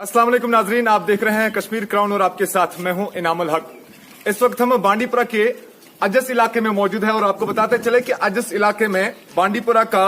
अस्सलाम वालेकुम नाजरीन, आप देख रहे हैं कश्मीर क्राउन और आपके साथ मैं हूं इनामुल हक। इस वक्त हम बांडीपुरा के अजस इलाके में मौजूद है और आपको बताते चले कि अजस इलाके में बांडीपुरा का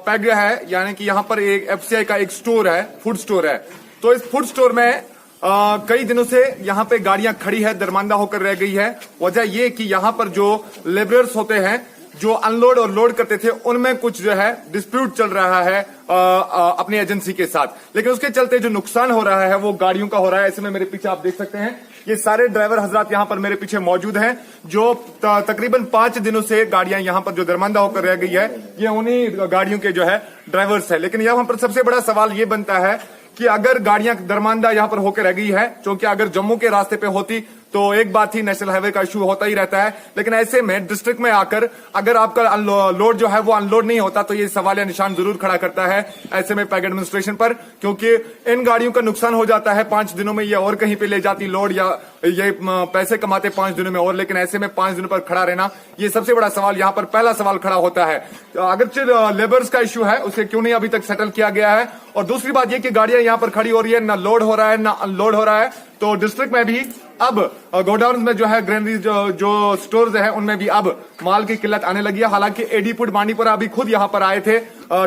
पैग है, यानी कि यहाँ पर एक एफसीआई का एक स्टोर है, फूड स्टोर है। तो इस फूड स्टोर में कई दिनों से यहाँ पे गाड़ियां खड़ी है, दरमांदा होकर रह गई है। वजह ये कि यहाँ पर जो लेबरर्स होते हैं जो अनलोड और लोड करते थे, उनमें कुछ जो है डिस्प्यूट चल रहा है अपनी एजेंसी के साथ, लेकिन उसके चलते जो नुकसान हो रहा है वो गाड़ियों का हो रहा है। ऐसे में मेरे पीछे आप देख सकते हैं ये सारे ड्राइवर हजरात यहाँ पर मेरे पीछे मौजूद हैं, जो तकरीबन 5 दिनों से गाड़ियां यहाँ पर जो दरमांदा होकर रह गई है, ये उन्हीं गाड़ियों के जो है ड्राइवर्स है। लेकिन यहाँ पर सबसे बड़ा सवाल ये बनता है कि अगर गाड़ियां दरमांदा यहाँ पर होकर रह गई है, क्योंकि अगर जम्मू के रास्ते पे होती तो एक बात ही, नेशनल हाईवे का इशू होता ही रहता है, लेकिन ऐसे में डिस्ट्रिक्ट में आकर अगर आपका लोड जो है वो अनलोड नहीं होता तो ये सवाल या निशान जरूर खड़ा करता है ऐसे में पैग एडमिनिस्ट्रेशन पर, क्योंकि इन गाड़ियों का नुकसान हो जाता है 5 दिनों में, ये और कहीं पे ले जाती लोड या ये पैसे कमाते 5 दिनों में और, लेकिन ऐसे में 5 दिनों पर खड़ा रहना, ये सबसे बड़ा सवाल यहाँ पर पहला सवाल खड़ा होता है। अगर लेबर्स का इशू है उसे क्यों नहीं अभी तक सेटल किया गया है, और दूसरी बात ये कि गाड़ियां यहाँ पर खड़ी हो रही है, ना लोड हो रहा है ना अनलोड हो रहा है। तो डिस्ट्रिक्ट में भी अब गोडाउन में जो है ग्रेनरी जो स्टोर्स है उनमें भी अब माल की किल्लत आने लगी है। हालांकि एडी फूड बांडीपुरा अभी खुद यहाँ पर आए थे,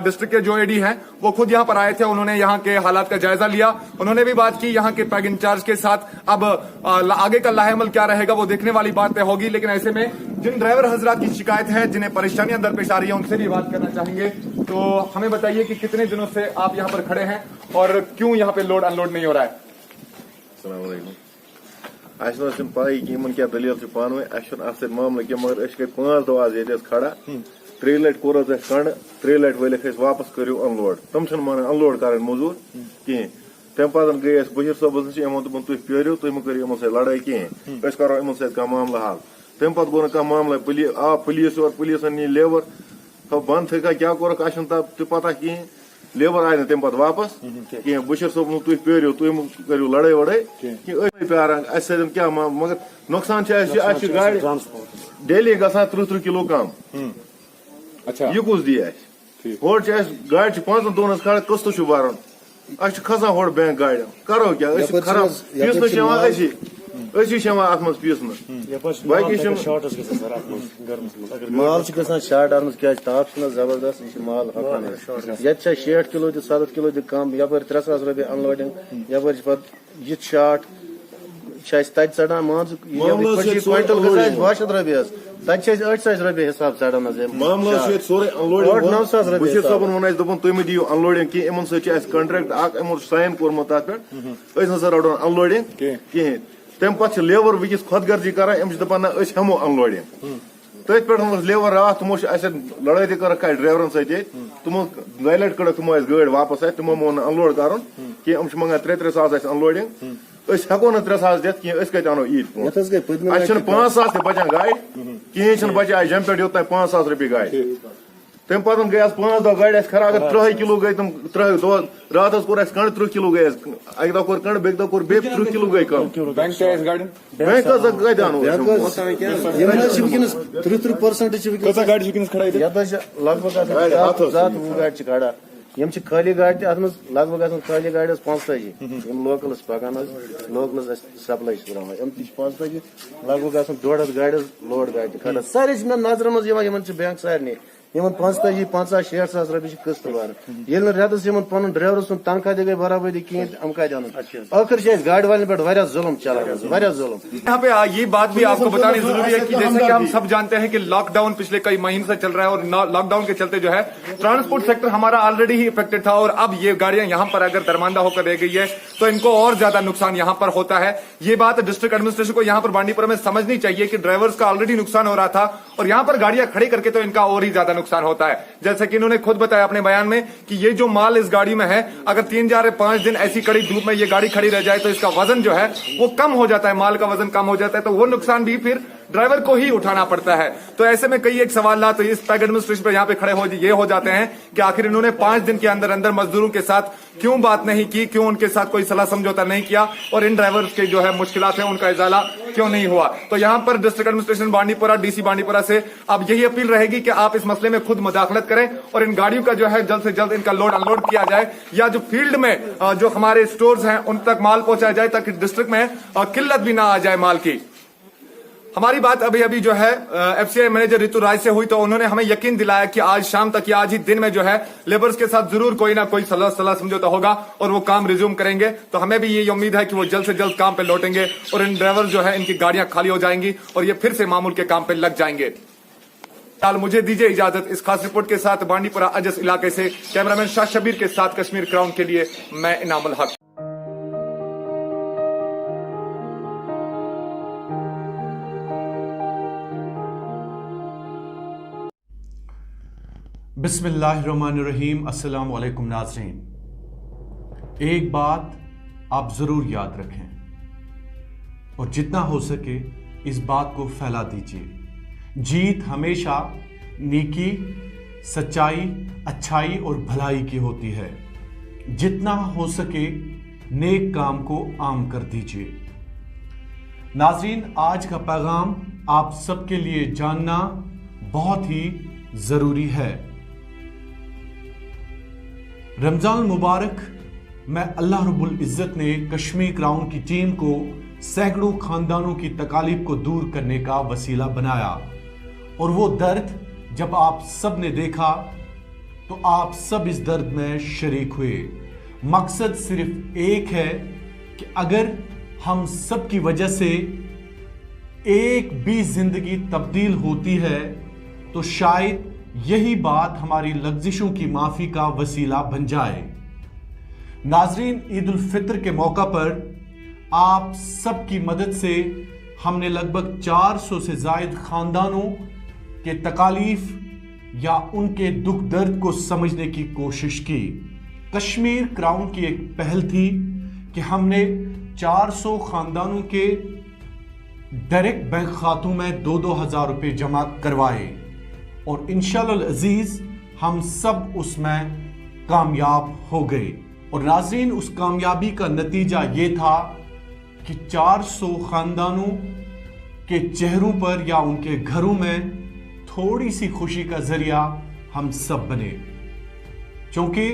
डिस्ट्रिक्ट के जो एडी हैं वो खुद यहाँ पर आए थे, उन्होंने यहाँ के हालात का जायजा लिया, उन्होंने भी बात की यहाँ के पैग इंचार्ज के साथ। अब आगे का लाहेमल क्या रहेगा वो देखने वाली बात होगी, लेकिन ऐसे में जिन ड्राइवर हजरात की शिकायत है, जिन्हें परेशानियां दरपेश आ रही है, उनसे भी बात करना चाहेंगे। तो हमें बताइए कि कितने दिनों से आप यहाँ पर खड़े हैं और क्यों यहाँ पे लोड अनलोड नहीं हो रहा है। पाई कि क्या दलील पान वे मामल क्या, मगर 5 दह आज ये खड़ा 3 लट कोर कंड 3 लट वलिक वापस करो अनलोड, तम मान अनलोड कर मजूर कहें। तम पे गई बशीर साहब यमो दोपन तुम पेरो, तुम मो करो इन लड़ाई कहें, करो इन मामला हल। तम पे गो ना मामला, आ पुलिस और पुलिस नी लेबर बंद थक क्या कोरक तह पता कहें, लेबर आये तम पे वापस कहें। बशीर साहब तुम पेरो, तुम करो लड़ाई वड़ाई प्यारान क्या, मगर नुकसान गाड़ी डेली ग 30 किलो कम। अच्छा, यह कुछ दी होड़ गाड़ी 5 दोन खड़ा कस्त भरान, खसान होड़ बैंक गाड़, करो क्या खराब पीसन अत मज पीसन बाकी माल शार्ट अत क्या ताप जबरदस्त, यह माल हकान ये 60 किलो 70 किलो कम, यप 3000 रुपये अनलोडिंग, यप पे शार्ट तत चढ़ान मान क्विंटल ग 12 रुपये, तत 800 रुपये हिसाब चढ़ान मामला सोरे अनलोडिंग 900 रुपये। बशीर साहबन वन दोपन तुम दियो अनलोडिंग कह, इन कंट्रैक्ट यमो साइन कोर्मुत तथ पे ना रटान अनलोडिंग कहें। तम पे लेबर वस खुदगर्जी कर दपान हमो अनलोडिंग, तथ पे लेबर रात तमो लड़ाई तक कर ड्राइवरन सत, तमो 2 लट कड़ तमो गाड़ वापस तमो मोन अनलोड कर कह, मंगान 3-3 सास अनलोडिंग, हेको ना 3 सास दिख कह, कत अनो ईद पे 5 सास बचान गाड़ कहें, बचा जम पे योत 5 सास रुपये गाड़। तम पे गई 5 दह गाड़ खराब, अगर 30 किलो गई तम 30 रात कोर कंड 30 किलो गई, अक दह कोर कंड बे दह कोर 30 किलो गई कम। बैंक कत अनो 30% लगभग गाड़ खड़ा, यम खाली गाड़ लगभग खाली गाड़ 85 लोकल पकान, लोकल सप्लाई तरान 85 लगभग 1.5 गाड़ लोड गाड़ खड़ा, सारे मे नजर मज बैंक सारे 85 50 60 सास रुपये किस्त भरान, ये रेतस पन ड्राइवर सुन तनख्वाह तक गई बराबरी कहें, हम कत आखिर गाड़ी वाले पे जुल्म चलान जुल्म। यहाँ पे ये बात भी आपको बतानी जरूरी है कि जैसे कि हम सब जानते हैं कि लॉकडाउन पिछले कई महीनों से चल रहा है, और लॉकडाउन के चलते जो है ट्रांसपोर्ट सेक्टर हमारा ऑलरेडी ही इफेक्टेड था, और अब ये गाड़ियां यहाँ पर अगर दरमांदा होकर रह गई है तो इनको और ज्यादा नुकसान यहाँ पर होता है। ये बात डिस्ट्रिक्ट एडमिनिस्ट्रेशन को यहाँ पर बांडीपुरा में समझनी चाहिए कि ड्राइवर्स का ऑलरेडी नुकसान हो रहा था, और यहाँ पर गाड़ियां खड़ी करके तो इनका और ही ज्यादा नुकसान होता है। जैसे कि इन्होंने खुद बताया अपने बयान में कि ये जो माल इस गाड़ी में है, अगर 3-4-5 दिन ऐसी कड़ी धूप में ये गाड़ी खड़ी रह जाए तो इसका वजन जो है वो कम हो जाता है, माल का वजन कम हो जाता है, तो वो नुकसान भी फिर ड्राइवर को ही उठाना पड़ता है। तो ऐसे में कई एक सवाल तो इस पैग एडमिनिस्ट्रेशन पर यहाँ पे खड़े हो जाते हैं कि आखिर इन्होंने 5 दिन के अंदर अंदर मजदूरों के साथ क्यों बात नहीं की, क्यों उनके साथ कोई सलाह समझौता नहीं किया और इन ड्राइवर्स के जो है मुश्किलात है उनका इजाला क्यों नहीं हुआ। तो यहाँ पर district administration Bandipora, DC Bandipora से अब यही अपील रहेगी कि आप इस मसले में खुद मुदाखलत करें और इन गाड़ियों का जो है जल्द से जल्द इनका लोड अनलोड किया जाए या जो फील्ड में जो हमारे स्टोर्स हैं उन तक माल पहुंचाया जाए ताकि डिस्ट्रिक्ट में किल्लत भी ना आ जाए माल की। हमारी बात अभी जो है एफसीआई मैनेजर रितु राय से हुई तो उन्होंने हमें यकीन दिलाया कि आज शाम तक या आज ही दिन में जो है लेबर्स के साथ जरूर कोई ना कोई सलाह समझौता होगा और वो काम रिज्यूम करेंगे। तो हमें भी ये उम्मीद है कि वो जल्द से जल्द काम पे लौटेंगे और इन ड्राइवर जो है इनकी गाड़ियां खाली हो जाएंगी और ये फिर से मामूल के काम पे लग जाएंगे। फिलहाल मुझे दीजिए इजाजत। इस खास रिपोर्ट के साथ बांडीपुरा अजस इलाके से कैमरामैन शाह शबीर के साथ कश्मीर क्राउन के लिए मैं इनामुल हक। बिस्मिल्लाहिर्रहमानिर्रहीम। अस्सलाम वालेकुम नाज़रीन, एक बात आप ज़रूर याद रखें और जितना हो सके इस बात को फैला दीजिए। जीत हमेशा नेकी, सच्चाई, अच्छाई और भलाई की होती है। जितना हो सके नेक काम को आम कर दीजिए। नाज़रीन, आज का पैगाम आप सबके लिए जानना बहुत ही ज़रूरी है। रमजान मुबारक में अल्लाह रब्बुल इज़्ज़त ने कश्मीर क्राउन की टीम को सैकड़ों खानदानों की तकालीफ को दूर करने का वसीला बनाया और वो दर्द जब आप सब ने देखा तो आप सब इस दर्द में शरीक हुए। मकसद सिर्फ एक है कि अगर हम सब की वजह से एक भी जिंदगी तब्दील होती है तो शायद यही बात हमारी लग्जिशों की माफी का वसीला बन जाए। नाजरीन, ईद उल फित्र के मौका पर आप सबकी मदद से हमने लगभग 400 से जायद खानदानों के तकालीफ या उनके दुख दर्द को समझने की कोशिश की। कश्मीर क्राउन की एक पहल थी कि हमने 400 खानदानों के डायरेक्ट बैंक खातों में 2-2 हज़ार रुपये जमा करवाए और इंशाअल्लाह अजीज हम सब उसमें कामयाब हो गए। और नाज़रीन, उस कामयाबी का नतीजा ये था कि 400 खानदानों के चेहरों पर या उनके घरों में थोड़ी सी खुशी का जरिया हम सब बने। क्योंकि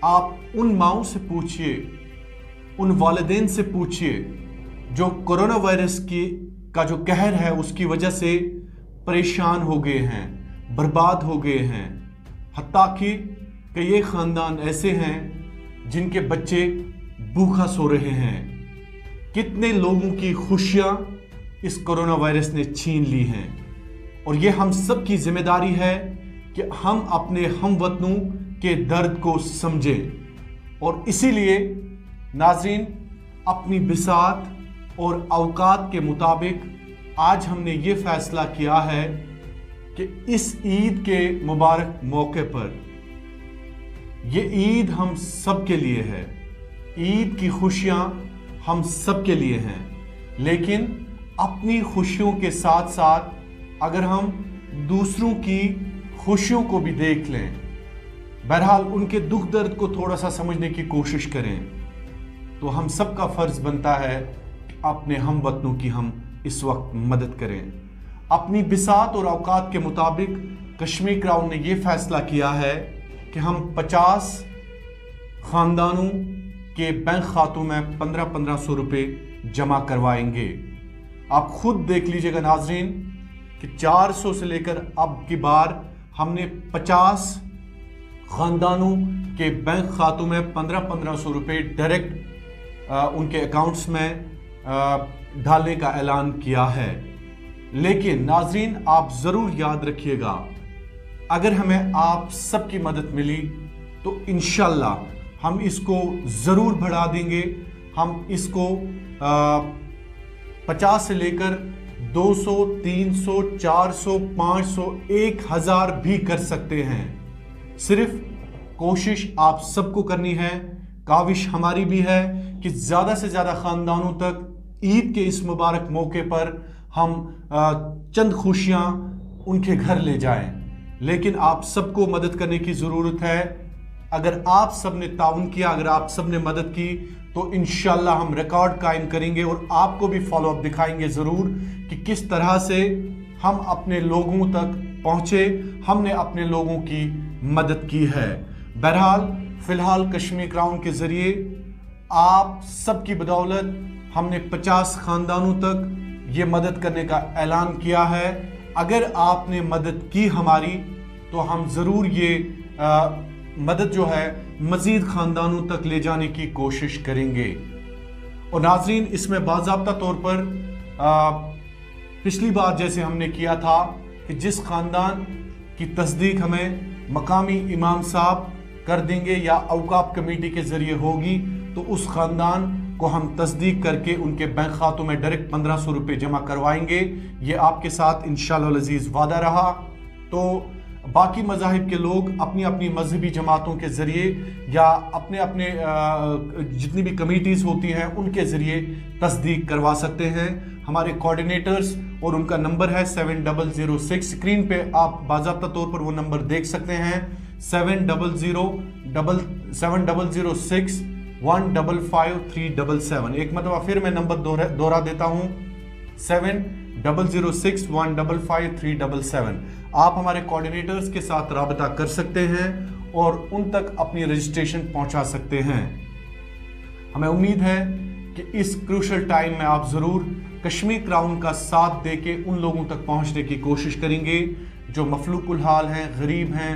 आप उन माओं से पूछिए, उन वालिदैन से पूछिए जो कोरोना वायरस का जो कहर है उसकी वजह से परेशान हो गए हैं, बर्बाद हो गए हैं। हत्ता कि कई खानदान ऐसे हैं जिनके बच्चे भूखा सो रहे हैं। कितने लोगों की खुशियां इस कोरोना वायरस ने छीन ली हैं और ये हम सब की जिम्मेदारी है कि हम अपने हमवतनों के दर्द को समझें। और इसीलिए नाज़रीन, अपनी बिसात और औकात के मुताबिक आज हमने ये फैसला किया है कि इस ईद के मुबारक मौके पर, ये ईद हम सब के लिए है, ईद की खुशियां हम सब के लिए हैं, लेकिन अपनी खुशियों के साथ साथ अगर हम दूसरों की खुशियों को भी देख लें, बहरहाल उनके दुख दर्द को थोड़ा सा समझने की कोशिश करें, तो हम सब का फर्ज बनता है अपने हमवतनों की हम इस वक्त मदद करें। अपनी बिसात और औकात के मुताबिक कश्मीर क्राउन ने ये फैसला किया है कि हम 50 खानदानों के बैंक खातों में 1500 रुपये जमा करवाएंगे। आप खुद देख लीजिएगा नाजरीन कि 400 से लेकर अब की बार हमने 50 खानदानों के बैंक खातों में 1500 रुपये डायरेक्ट उनके अकाउंट्स में डालने का ऐलान किया है। लेकिन नाजरीन, आप ज़रूर याद रखिएगा, अगर हमें आप सबकी मदद मिली तो इंशाल्लाह हम इसको ज़रूर बढ़ा देंगे। हम इसको 50 से लेकर 200, 300, 400, 500, 1000 भी कर सकते हैं। सिर्फ कोशिश आप सबको करनी है, काविश हमारी भी है कि ज़्यादा से ज़्यादा ख़ानदानों तक ईद के इस मुबारक मौके पर हम चंद खुशियां उनके घर ले जाएं। लेकिन आप सबको मदद करने की ज़रूरत है। अगर आप सब ने ताउन किया, अगर आप सब ने मदद की, तो इंशाल्लाह हम रिकॉर्ड कायम करेंगे और आपको भी फॉलो अप दिखाएंगे ज़रूर कि किस तरह से हम अपने लोगों तक पहुँचे, हमने अपने लोगों की मदद की है। बहरहाल फ़िलहाल कश्मीर क्राउन के ज़रिए आप सबकी बदौलत हमने 50 ख़ानदानों तक ये मदद करने का ऐलान किया है। अगर आपने मदद की हमारी, तो हम ज़रूर ये मदद जो है मज़ीद ख़ानदानों तक ले जाने की कोशिश करेंगे। और नाज़रीन, इसमें बाज़ाब्ता तौर पर पिछली बार जैसे हमने किया था कि जिस ख़ानदान की तस्दीक हमें मकामी इमाम साहब कर देंगे या औकाफ कमेटी के ज़रिए होगी, तो उस ख़ानदान को हम तस्दीक करके उनके बैंक खातों में डायरेक्ट 1500 रुपये जमा करवाएंगे। ये आपके साथ इंशाअल्लाह अज़ीज़ वादा रहा। तो बाकी मज़ाहिब के लोग अपनी अपनी मजहबी जमातों के ज़रिए या अपने अपने जितनी भी कमेटीज़ होती हैं उनके ज़रिए तस्दीक करवा सकते हैं। हमारे कोऑर्डिनेटर्स और उनका नंबर है 7006। स्क्रीन पे आप बाज़ाब्ता तौर पर वो नंबर देख सकते हैं, 7006 155 377। एक मतलब फिर मैं नंबर दोहरा देता हूं, 7006 155 377। आप हमारे कोऑर्डिनेटर्स के साथ राबता कर सकते हैं और उन तक अपनी रजिस्ट्रेशन पहुंचा सकते हैं। हमें उम्मीद है कि इस क्रूशल टाइम में आप ज़रूर कश्मीर क्राउन का साथ देके उन लोगों तक पहुंचने की कोशिश करेंगे जो मफलूकुल हाल हैं, गरीब हैं,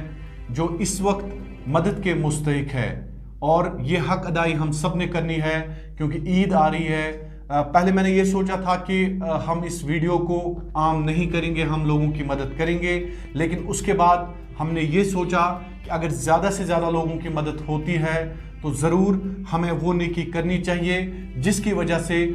जो इस वक्त मदद के मुस्तहिक है। और ये हक अदाई हम सब ने करनी है क्योंकि ईद आ रही है। पहले मैंने ये सोचा था कि हम इस वीडियो को आम नहीं करेंगे, हम लोगों की मदद करेंगे, लेकिन उसके बाद हमने ये सोचा कि अगर ज़्यादा से ज़्यादा लोगों की मदद होती है तो ज़रूर हमें वो नेकी करनी चाहिए जिसकी वजह से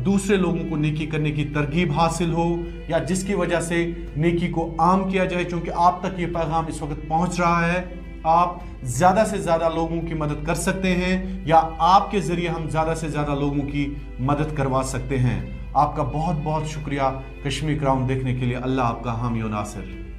दूसरे लोगों को नेकी करने की तरगीब हासिल हो, या जिसकी वजह से नेकी को आम किया जाए। क्योंकि आप तक ये पैगाम इस वक्त पहुंच रहा है, आप ज़्यादा से ज़्यादा लोगों की मदद कर सकते हैं या आपके ज़रिए हम ज़्यादा से ज़्यादा लोगों की मदद करवा सकते हैं। आपका बहुत बहुत शुक्रिया कश्मीर क्राउन देखने के लिए। अल्लाह आपका हामी व नासिर।